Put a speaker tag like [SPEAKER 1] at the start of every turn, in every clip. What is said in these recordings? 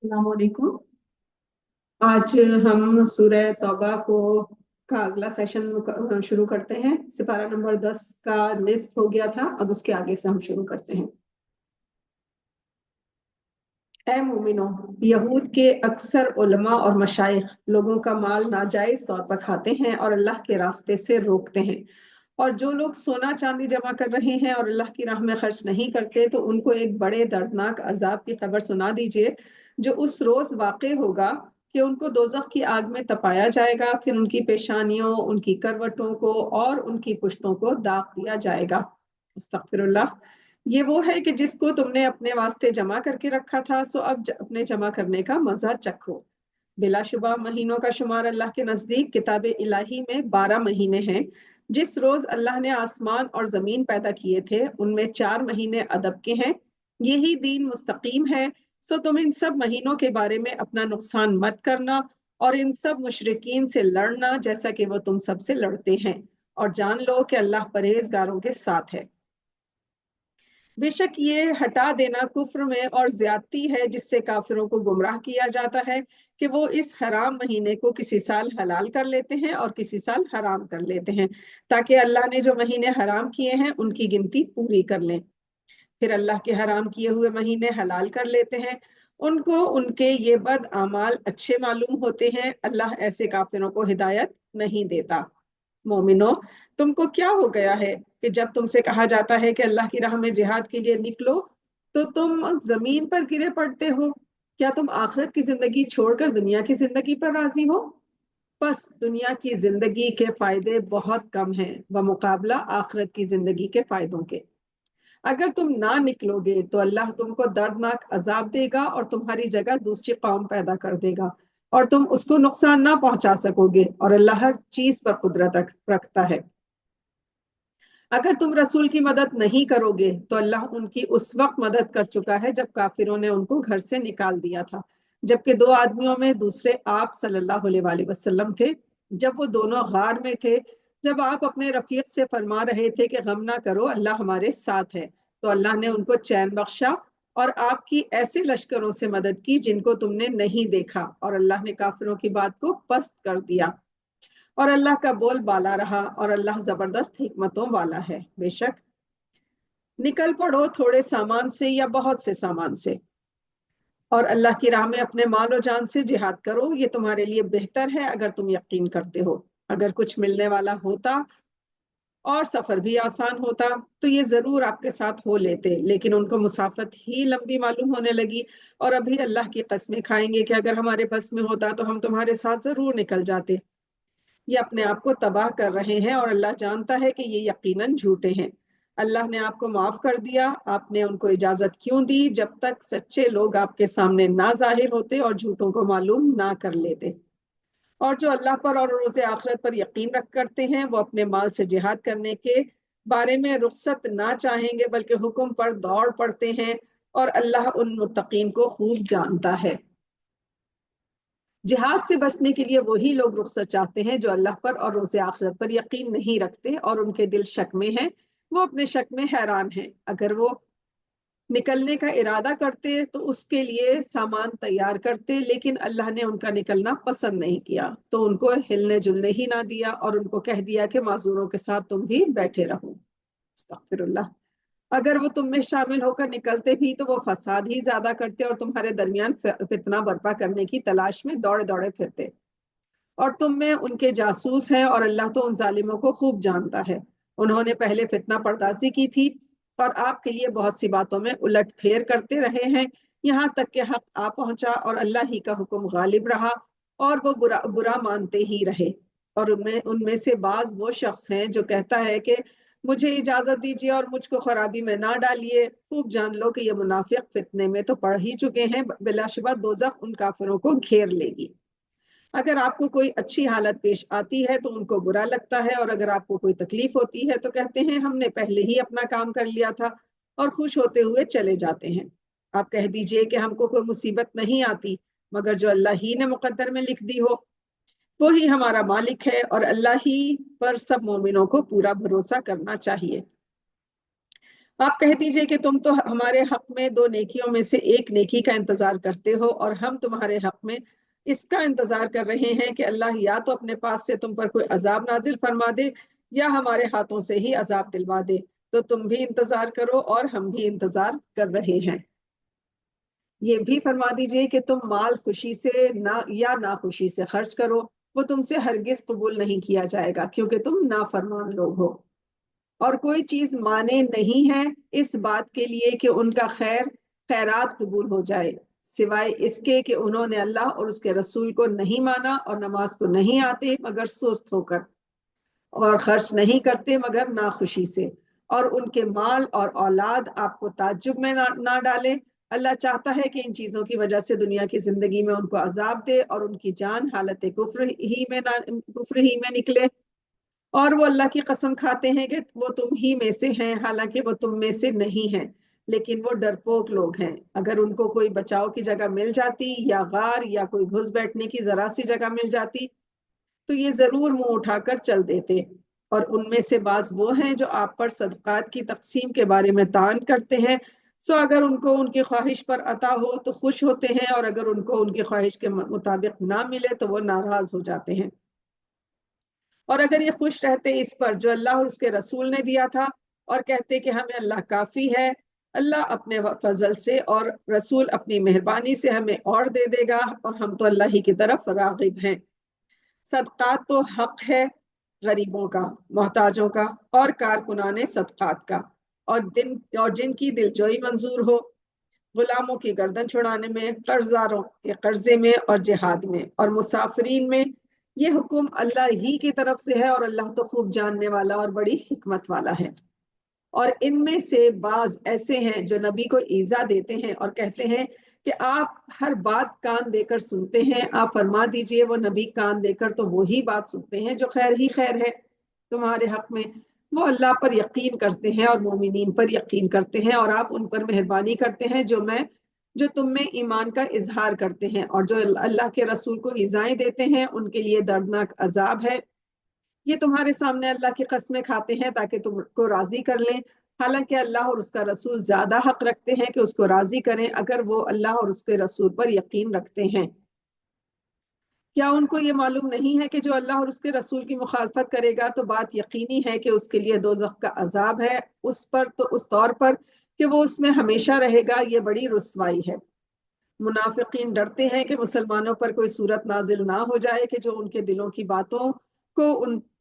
[SPEAKER 1] अस्सलाम वालेकुम। आज हम सूरह तौबा को का अगला सेशन शुरू करते हैं। सिपारा नंबर 10 का निस्फ हो गया था, अब उसके आगे से हम शुरू करते हैं। ऐ मोमिनो, यहूद के अक्सर उलमा और मशाइख लोगों का माल नाजायज तौर पर खाते हैं और अल्लाह के रास्ते से रोकते हैं। और जो लोग सोना चांदी जमा कर रहे हैं और अल्लाह की राह में खर्च नहीं करते, तो उनको एक बड़े दर्दनाक अजाब की खबर सुना दीजिए, जो उस रोज वाक़ई होगा कि उनको दोजख की आग में तपाया जाएगा। फिर उनकी पेशानियों, उनकी करवटों को और उनकी पुश्तों को दाग दिया जाएगा। अस्तगफिरुल्लाह। ये वो है कि जिसको तुमने अपने वास्ते जमा करके रखा था, सो अब अपने जमा करने का मजा चखो। बिलाशुबा महीनों का शुमार अल्लाह के नजदीक किताब इलाही में 12 महीने हैं। जिस रोज अल्लाह ने आसमान और जमीन पैदा किए थे, उनमें 4 महीने अदब के हैं। यही दीन मुस्तकीम है। सो तुम इन सब महीनों के बारे में अपना नुकसान मत करना और इन सब मुशरिकीन से लड़ना जैसा कि वो तुम सबसे लड़ते हैं। और जान लो कि अल्लाह परहेजगारों के साथ है। बेशक ये हटा देना कुफ्र में और ज्यादती है, जिससे काफिरों को गुमराह किया जाता है कि वो इस हराम महीने को किसी साल हलाल कर लेते हैं और किसी साल हराम कर लेते हैं, ताकि अल्लाह ने जो महीने हराम किए हैं उनकी गिनती पूरी कर लें। फिर अल्लाह के हराम किए हुए महीने हलाल कर लेते हैं। उनको उनके ये बद आमाल अच्छे मालूम होते हैं। अल्लाह ऐसे काफिरों को हिदायत नहीं देता। मोमिनो, तुमको क्या हो गया है कि जब तुमसे कहा जाता है कि अल्लाह की राह में जिहाद के लिए निकलो, तो तुम जमीन पर गिरे पड़ते हो? क्या तुम आखिरत की जिंदगी छोड़कर दुनिया की जिंदगी पर राजी हो? बस दुनिया की जिंदगी के फायदे बहुत कम हैं बमुकाबला आखिरत की जिंदगी के फायदों के। अगर तुम ना निकलोगे तो अल्लाह तुमको दर्दनाक अजाब देगा और तुम्हारी जगह दूसरी कौम पैदा कर देगा, और तुम उसको नुकसान ना पहुंचा सकोगे। और अल्लाह हर चीज पर कुदरत रखता है। अगर तुम रसूल की मदद नहीं करोगे तो अल्लाह उनकी उस वक्त मदद कर चुका है जब काफिरों ने उनको घर से निकाल दिया था, जबकि दो आदमियों में दूसरे आप सल्लल्लाहु अलैहि वसल्लम थे। जब वो दोनों गार में थे, जब आप अपने रफीक से फरमा रहे थे कि गम ना करो, अल्लाह हमारे साथ है, तो अल्लाह ने उनको चैन बख्शा और आपकी ऐसे लश्करों से मदद की जिनको तुमने नहीं देखा, और अल्लाह ने काफिरों की बात को पस्त कर दिया। और अल्लाह का बोल बाला रहा और अल्लाह जबरदस्त हिकमतों वाला है। बेशक निकल पड़ो थोड़े सामान से या बहुत से सामान से, और अल्लाह की राह में अपने माल और जान से जिहाद करो। ये तुम्हारे लिए बेहतर है अगर तुम यकीन करते हो। अगर कुछ मिलने वाला होता और सफर भी आसान होता, तो ये जरूर आपके साथ हो लेते, लेकिन उनको मुसाफत ही लंबी मालूम होने लगी और अभी अल्लाह की कस्में खाएंगे कि अगर हमारे बस में होता तो हम तुम्हारे साथ जरूर निकल जाते। ये अपने आप को तबाह कर रहे हैं और अल्लाह जानता है कि ये यकीनन झूठे हैं। अल्लाह ने आपको माफ कर दिया, आपने उनको इजाजत क्यों दी जब तक सच्चे लोग आपके सामने ना जाहिर होते और झूठों को मालूम ना कर लेते। और जो अल्लाह पर और रोज़े आखिरत पर यकीन रख करते हैं, वो अपने माल से जिहाद करने के बारे में रुखसत ना चाहेंगे, बल्कि हुक्म पर दौड़ पड़ते हैं। और अल्लाह उन मुत्तकीन को खूब जानता है। जिहाद से बचने के लिए वही लोग रुखसत चाहते हैं जो अल्लाह पर और रोज़े आखिरत पर यकीन नहीं रखते और उनके दिल शक में हैं। वो अपने शक में हैरान हैं। अगर वो निकलने का इरादा करते तो उसके लिए सामान तैयार करते, लेकिन अल्लाह ने उनका निकलना पसंद नहीं किया, तो उनको हिलने जुलने ही ना दिया और उनको कह दिया कि माजूरों के साथ तुम भी बैठे रहो। अस्तगफिरुल्लाह। अगर वो तुम में शामिल होकर निकलते भी तो वो फसाद ही ज्यादा करते और तुम्हारे दरमियान फितना बर्पा करने की तलाश में दौड़े दौड़े फिरते। और तुम में उनके जासूस हैं, और अल्लाह तो उन जालिमों को खूब जानता है। उन्होंने पहले फितना पर्दाजी की थी और आपके लिए बहुत सी बातों में उलट फेर करते रहे हैं, यहाँ तक कि हक आ पहुंचा और अल्लाह ही का हुक्म गालिब रहा और वो बुरा बुरा मानते ही रहे। और उनमें उनमें से बाज वो शख्स हैं जो कहता है कि मुझे इजाजत दीजिए और मुझको खराबी में ना डालिए। खूब जान लो कि ये मुनाफिक फितने में तो पड़ ही चुके हैं। बिलाशुबा दोजख उन काफिरों को घेर लेगी। अगर आपको कोई अच्छी हालत पेश आती है तो उनको बुरा लगता है, और अगर आपको कोई तकलीफ होती है तो कहते हैं हमने पहले ही अपना काम कर लिया था, और खुश होते हुए चले जाते हैं। आप कह दीजिए कि हमको कोई मुसीबत नहीं आती मगर जो अल्लाह ही ने मुकद्दर में लिख दी हो। वो ही हमारा मालिक है और अल्लाह ही पर सब मोमिनों को पूरा भरोसा करना चाहिए। आप कह दीजिए कि तुम तो हमारे हक में दो नेकियों में से एक नेकी का इंतजार करते हो और हम तुम्हारे हक में इसका इंतजार कर रहे हैं कि अल्लाह या तो अपने पास से तुम पर कोई अजाब नाजिल फरमा दे या हमारे हाथों से ही अजाब दिलवा दे। तो तुम भी इंतजार करो और हम भी इंतजार कर रहे हैं। ये भी फरमा दीजिए कि तुम माल खुशी से ना या ना खुशी से खर्च करो, वो तुमसे हरगिज कबूल नहीं किया जाएगा क्योंकि तुम नाफरमान लोग हो। और कोई चीज माने नहीं है इस बात के लिए कि उनका खैरात कबूल हो जाए, सिवाय इसके कि उन्होंने अल्लाह और उसके रसूल को नहीं माना और नमाज को नहीं आते मगर सुस्त होकर, और खर्च नहीं करते मगर नाखुशी से, और उनके माल और औलाद आपको ताज्जुब में ना डाले। अल्लाह चाहता है कि इन चीजों की वजह से दुनिया की जिंदगी में उनको अजाब दे और उनकी जान हालत कुफ्र ही में निकले। और वो अल्लाह की कसम खाते हैं कि वो तुम ही में से हैं, हालांकि वो तुम में से नहीं हैं, लेकिन वो डरपोक लोग हैं। अगर उनको कोई बचाव की जगह मिल जाती या गार या कोई घुस बैठने की जरा सी जगह मिल जाती तो ये जरूर मुंह उठाकर चल देते। और उनमें से बाज वो हैं जो आप पर सदकात की तकसीम के बारे में तान करते हैं। सो अगर उनको उनकी ख्वाहिश पर अता हो तो खुश होते हैं, और अगर उनको उनकी ख्वाहिश के मुताबिक ना मिले तो वो नाराज हो जाते हैं। और अगर ये खुश रहते इस पर जो अल्लाह और उसके रसूल ने दिया था और कहते कि हमें अल्लाह काफी है, अल्लाह अपने फजल से और रसूल अपनी मेहरबानी से हमें और दे देगा और हम तो अल्लाह ही की तरफ रागिब हैं। सदकात तो हक है गरीबों का, मोहताजों का और कारकुनाने सदकात का, और जिनकी दिलजोई मंजूर हो, गुलामों की गर्दन छुड़ाने में, कर्जदारों के कर्जे में और जिहाद में और मुसाफिरीन में। ये हुक्म अल्लाह ही की तरफ से है और अल्लाह तो खूब जानने वाला और बड़ी हिकमत वाला है। और इनमें से बाज ऐसे हैं जो नबी को ईजा देते हैं और कहते हैं कि आप हर बात कान देकर सुनते हैं। आप फरमा दीजिए वो नबी कान देकर तो वही बात सुनते हैं जो खैर ही खैर है तुम्हारे हक में। वो अल्लाह पर यकीन करते हैं और मोमिनीन पर यकीन करते हैं, और आप उन पर मेहरबानी करते हैं जो तुम में ईमान का इजहार करते हैं। और जो अल्लाह के रसूल को ईजाएं देते हैं उनके लिए दर्दनाक अजाब है। ये तुम्हारे सामने अल्लाह की कस्में खाते हैं ताकि तुमको राजी कर लें, हालांकि अल्लाह और उसका रसूल ज्यादा हक रखते हैं कि उसको राजी करें अगर वो अल्लाह और उसके रसूल पर यकीन रखते हैं। क्या उनको ये मालूम नहीं है कि जो अल्लाह और उसके रसूल की मुखालफत करेगा तो बात यकीनी है कि उसके लिए दोज़ख का अजाब है, उस पर तो उस तौर पर कि वो उसमें हमेशा रहेगा। ये बड़ी रुस्वाई है। मुनाफिकीन डरते हैं कि मुसलमानों पर कोई सूरत नाजिल ना हो जाए कि जो उनके दिलों की बातों को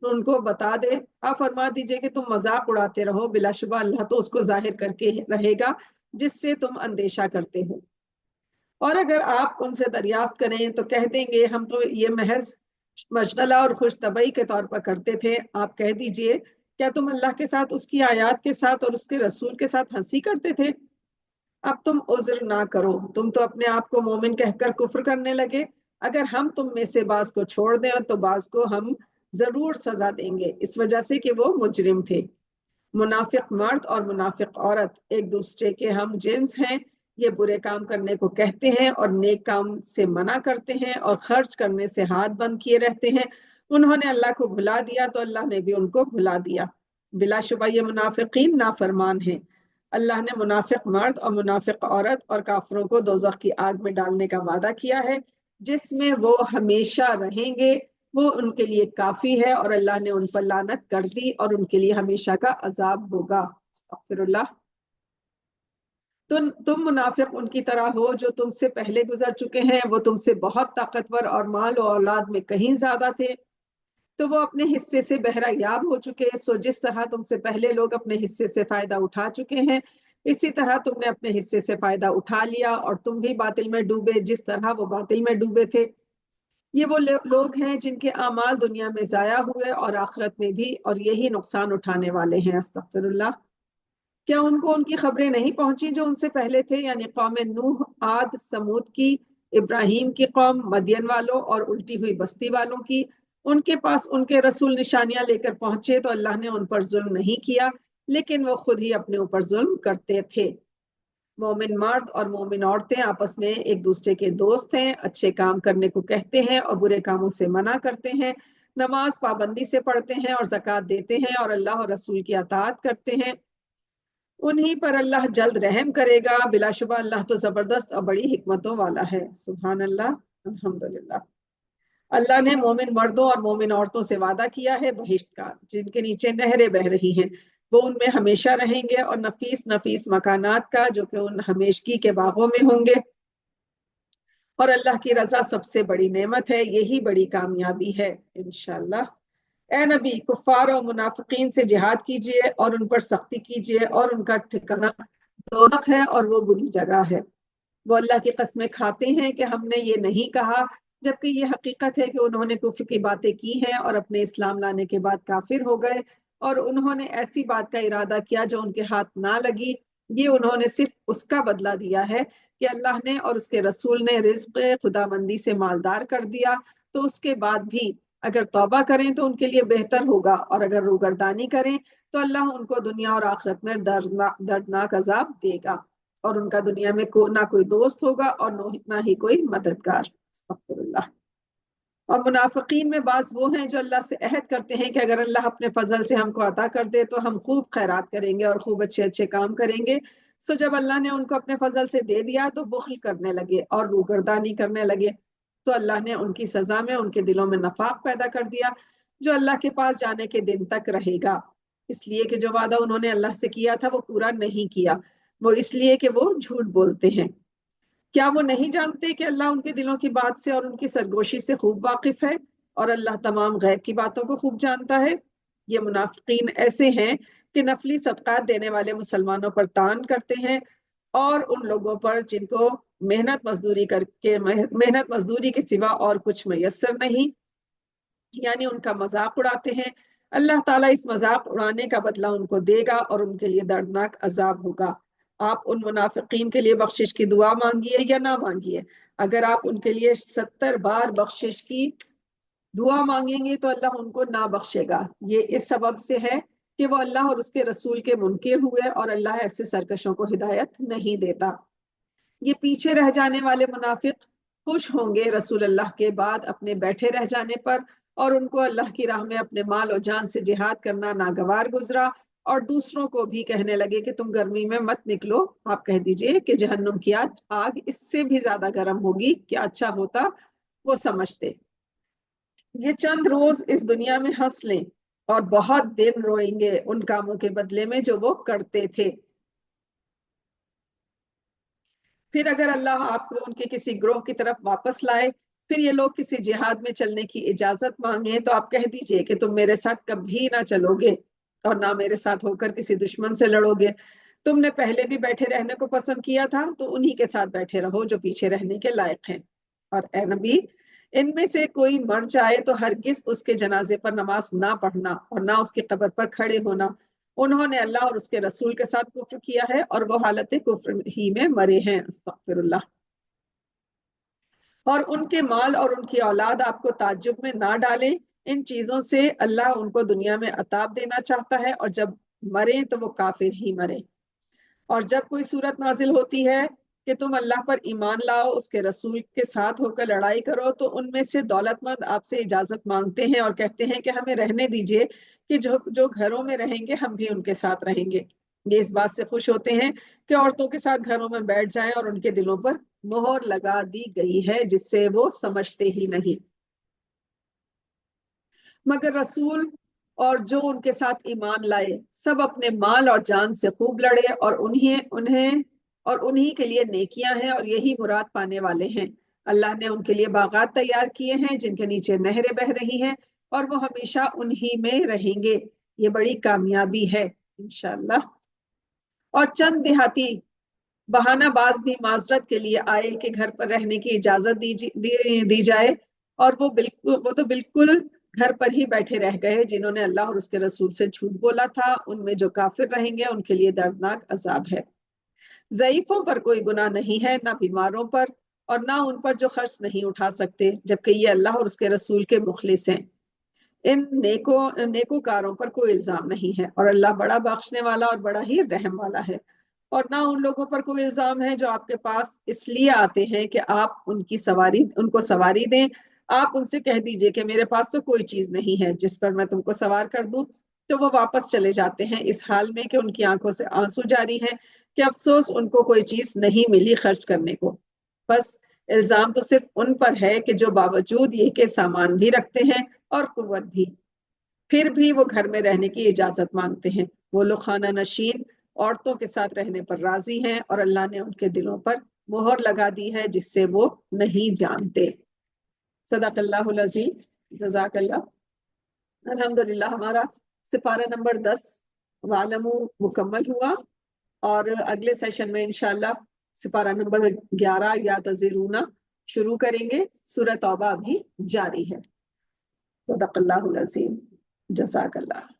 [SPEAKER 1] उनको बता दे। आप फरमा दीजिए कि तुम मजाक उड़ाते रहो, बिलाशुबा अल्लाह तो उसको जाहिर करके रहेगा जिससे तुम अंदेशा करते हो। और अगर आप उनसे दरियाफ्त करें तो कह देंगे हम तो ये महज मशगला और खुश तबई के तौर पर करते थे। आप कह दीजिए क्या तुम अल्लाह के साथ, उसकी आयत के साथ और उसके रसूल के साथ हंसी करते थे? अब तुम उज्र ना करो, तुम तो अपने आप को मोमिन कहकर कुफ्र करने लगे। अगर हम तुम में से बाज को छोड़ दें तो बाज को हम जरूर सजा देंगे इस वजह से कि वो मुजरिम थे। मुनाफिक मर्द और मुनाफिक औरत एक दूसरे के हम जिन्स हैं। ये बुरे काम करने को कहते हैं और नेक काम से मना करते हैं और खर्च करने से हाथ बंद किए रहते हैं। उन्होंने अल्लाह को भुला दिया तो अल्लाह ने भी उनको भुला दिया। बिलाशुबा ये मुनाफिकीन नाफरमान हैं। अल्लाह ने मुनाफिक मर्द और मुनाफिक औरत और काफरों को दोजख की आग में डालने का वादा किया है जिसमें वो हमेशा रहेंगे। वो उनके लिए काफी है और अल्लाह ने उन पर लानत कर दी और उनके लिए हमेशा का अजाब होगा। अस्तगफिरुल्लाह। तुम मुनाफिक उनकी तरह हो जो तुमसे पहले गुजर चुके हैं। वो तुमसे बहुत ताकतवर और माल और औलाद में कहीं ज्यादा थे, तो वो अपने हिस्से से बहरायाब हो चुके। सो जिस तरह तुमसे पहले लोग अपने हिस्से से फायदा उठा चुके हैं, इसी तरह तुमने अपने हिस्से से फायदा उठा लिया और तुम भी बातिल में डूबे जिस तरह वो बातिल में डूबे थे। ये वो लोग हैं जिनके अमाल दुनिया में जाया हुए और आखिरत में भी, और यही नुकसान उठाने वाले हैं। अस्तगफिरुल्लाह। क्या उनको उनकी खबरें नहीं पहुंची जो उनसे पहले थे, यानी कौम नूह, आद, समूद की, इब्राहिम की कौम, मदियन वालों और उल्टी हुई बस्ती वालों की? उनके पास उनके रसूल निशानियां लेकर पहुंचे तो अल्लाह ने उन पर जुल्म नहीं किया, लेकिन वो खुद ही अपने ऊपर जुल्म करते थे। मोमिन मर्द और मोमिन औरतें आपस में एक दूसरे के दोस्त हैं, अच्छे काम करने को कहते हैं और बुरे कामों से मना करते हैं, नमाज पाबंदी से पढ़ते हैं और ज़कात देते हैं और अल्लाह और रसूल की अताअत करते हैं। انہی پر اللہ جلد رحم کرے گا، بلا شبہ اللہ تو زبردست اور بڑی حکمتوں والا ہے۔ سبحان اللہ، الحمدللہ۔ اللہ نے مومن مردوں اور مومن عورتوں سے وعدہ کیا ہے بہشت کا، جن کے نیچے نہریں بہ رہی ہیں، وہ ان میں ہمیشہ رہیں گے، اور نفیس نفیس مکانات کا جو کہ ان ہمیشگی کے باغوں میں ہوں گے، اور اللہ کی رضا سب سے بڑی نعمت ہے، یہی بڑی کامیابی ہے انشاءاللہ۔ اے نبی، کفار اور منافقین سے جہاد کیجئے اور ان پر سختی کیجئے، اور ان کا ٹھکانہ دوزخ ہے اور وہ بری جگہ ہے۔ وہ اللہ کی قسمیں کھاتے ہیں کہ ہم نے یہ نہیں کہا، جبکہ یہ حقیقت ہے کہ انہوں نے کفر کی باتیں کی ہیں اور اپنے اسلام لانے کے بعد کافر ہو گئے، اور انہوں نے ایسی بات کا ارادہ کیا جو ان کے ہاتھ نہ لگی۔ یہ انہوں نے صرف اس کا بدلہ دیا ہے کہ اللہ نے اور اس کے رسول نے رزق خداوندی سے مالدار کر دیا، تو اس کے بعد بھی اگر توبہ کریں تو ان کے لیے بہتر ہوگا، اور اگر روگردانی کریں تو اللہ ان کو دنیا اور آخرت میں دردناک عذاب دے گا، اور ان کا دنیا میں نہ کوئی دوست ہوگا اور نہ ہی کوئی مددگار۔ استغفر اللہ۔ اور منافقین میں بعض وہ ہیں جو اللہ سے عہد کرتے ہیں کہ اگر اللہ اپنے فضل سے ہم کو عطا کر دے تو ہم خوب خیرات کریں گے اور خوب اچھے اچھے کام کریں گے۔ سو جب اللہ نے ان کو اپنے فضل سے دے دیا تو بخل کرنے لگے اور روگردانی کرنے لگے، تو اللہ نے ان کی سزا میں ان کے دلوں میں نفاق پیدا کر دیا، جو اللہ کے پاس جانے کے دن تک رہے گا، اس لیے کہ جو وعدہ انہوں نے اللہ سے کیا تھا وہ پورا نہیں کیا، وہ اس لیے کہ وہ جھوٹ بولتے ہیں۔ کیا وہ نہیں جانتے کہ اللہ ان کے دلوں کی بات سے اور ان کی سرگوشی سے خوب واقف ہے، اور اللہ تمام غیب کی باتوں کو خوب جانتا ہے؟ یہ منافقین ایسے ہیں کہ نفلی صدقات دینے والے مسلمانوں پر تان کرتے ہیں، اور ان لوگوں پر جن کو محنت مزدوری کے سوا اور کچھ میسر نہیں، یعنی ان کا مذاق اڑاتے ہیں۔ اللہ تعالیٰ اس مذاق اڑانے کا بدلہ ان کو دے گا اور ان کے لیے دردناک عذاب ہوگا۔ آپ ان منافقین کے لیے بخشش کی دعا مانگیے یا نہ مانگیے، اگر آپ ان کے لیے 70 بار بخشش کی دعا مانگیں گے تو اللہ ان کو نہ بخشے گا۔ یہ اس سبب سے ہے کہ وہ اللہ اور اس کے رسول کے منکر ہوئے، اور اللہ ایسے سرکشوں کو ہدایت نہیں دیتا۔ یہ پیچھے رہ جانے والے منافق خوش ہوں گے رسول اللہ کے بعد اپنے بیٹھے رہ جانے پر، اور ان کو اللہ کی راہ میں اپنے مال اور جان سے جہاد کرنا ناگوار گزرا، اور دوسروں کو بھی کہنے لگے کہ تم گرمی میں مت نکلو، آپ کہہ دیجئے کہ جہنم کی آگ اس سے بھی زیادہ گرم ہوگی، کیا اچھا ہوتا وہ سمجھتے۔ یہ چند روز اس دنیا میں ہنس لیں اور بہت دن روئیں گے ان کاموں کے بدلے میں جو وہ کرتے تھے۔ پھر اگر اللہ آپ کو ان کے کسی گروہ کی طرف واپس لائے، پھر یہ لوگ کسی جہاد میں چلنے کی اجازت مانگیں، تو آپ کہہ دیجئے کہ تم میرے ساتھ کبھی نہ چلو گے اور نہ میرے ساتھ ہو کر کسی دشمن سے لڑو گے۔ تم نے پہلے بھی بیٹھے رہنے کو پسند کیا تھا، تو انہی کے ساتھ بیٹھے رہو جو پیچھے رہنے کے لائق ہیں۔ اور اے نبی، ان میں سے کوئی مر جائے تو ہرگز اس کے جنازے پر نماز نہ پڑھنا اور نہ اس کی قبر پر کھڑے ہونا۔ انہوں نے اللہ اور اس کے رسول کے ساتھ کفر کیا ہے اور وہ حالت کفر ہی میں مرے ہیں۔ استغفر اللہ۔ اور ان کے مال اور ان کی اولاد آپ کو تعجب میں نہ ڈالیں، ان چیزوں سے اللہ ان کو دنیا میں عطاب دینا چاہتا ہے، اور جب مریں تو وہ کافر ہی مریں۔ اور جب کوئی صورت نازل ہوتی ہے کہ تم اللہ پر ایمان لاؤ، اس کے رسول کے ساتھ ہو کر لڑائی کرو، تو ان میں سے دولت مند آپ سے اجازت مانگتے ہیں اور کہتے ہیں کہ ہمیں رہنے دیجئے، کہ جو گھروں میں رہیں گے ہم بھی ان کے ساتھ رہیں گے۔ یہ اس بات سے خوش ہوتے ہیں کہ عورتوں کے ساتھ گھروں میں بیٹھ جائیں، اور ان کے دلوں پر مہر لگا دی گئی ہے جس سے وہ سمجھتے ہی نہیں۔ مگر رسول اور جو ان کے ساتھ ایمان لائے سب اپنے مال اور جان سے خوب لڑے، اور انہی کے لیے نیکیاں ہیں، اور یہی مراد پانے والے ہیں۔ اللہ نے ان کے لیے باغات تیار کیے ہیں جن کے نیچے نہریں بہ رہی ہیں، اور وہ ہمیشہ انہی میں رہیں گے۔ یہ بڑی کامیابی ہے انشاءاللہ۔ اور چند دیہاتی بہانہ باز بھی معذرت کے لیے آئے کہ گھر پر رہنے کی اجازت دی جائے، اور وہ تو بالکل گھر پر ہی بیٹھے رہ گئے۔ جنہوں نے اللہ اور اس کے رسول سے جھوٹ بولا تھا، ان میں جو کافر رہیں گے ان کے لیے دردناک عذاب ہے۔ ضعیفوں پر کوئی گناہ نہیں ہے، نہ بیماروں پر، اور نہ ان پر جو خرچ نہیں اٹھا سکتے، جبکہ یہ اللہ اور اس کے رسول کے مخلص ہیں۔ ان نیکوکاروں پر کوئی الزام نہیں ہے، اور اللہ بڑا بخشنے والا اور بڑا ہی رحم والا ہے۔ اور نہ ان لوگوں پر کوئی الزام ہے جو آپ کے پاس اس لیے آتے ہیں کہ آپ ان کو سواری دیں۔ آپ ان سے کہہ دیجئے کہ میرے پاس تو کوئی چیز نہیں ہے جس پر میں تم کو سوار کر دوں، تو وہ واپس چلے جاتے ہیں اس حال میں کہ ان کی آنکھوں سے آنسو جاری ہیں کہ افسوس ان کو کوئی چیز نہیں ملی خرچ کرنے کو۔ بس الزام تو صرف ان پر ہے کہ جو باوجود یہ کہ سامان بھی رکھتے ہیں اور قوت بھی، پھر بھی وہ گھر میں رہنے کی اجازت مانگتے ہیں۔ وہ لوگ خانہ نشین عورتوں کے ساتھ رہنے پر راضی ہیں اور اللہ نے ان کے دلوں پر مہر لگا دی ہے جس سے وہ نہیں جانتے۔ صدق اللہ العظیم۔ جزاک اللہ۔ الحمدللہ ہمارا سپارہ نمبر 10 وَاعْلَمُوا مکمل ہوا، اور اگلے سیشن میں انشاءاللہ سپارہ نمبر 11 یا تذرون شروع کریں گے۔ سورہ توبہ بھی جاری ہے۔ صدق اللہ العظیم۔ جزاک اللہ۔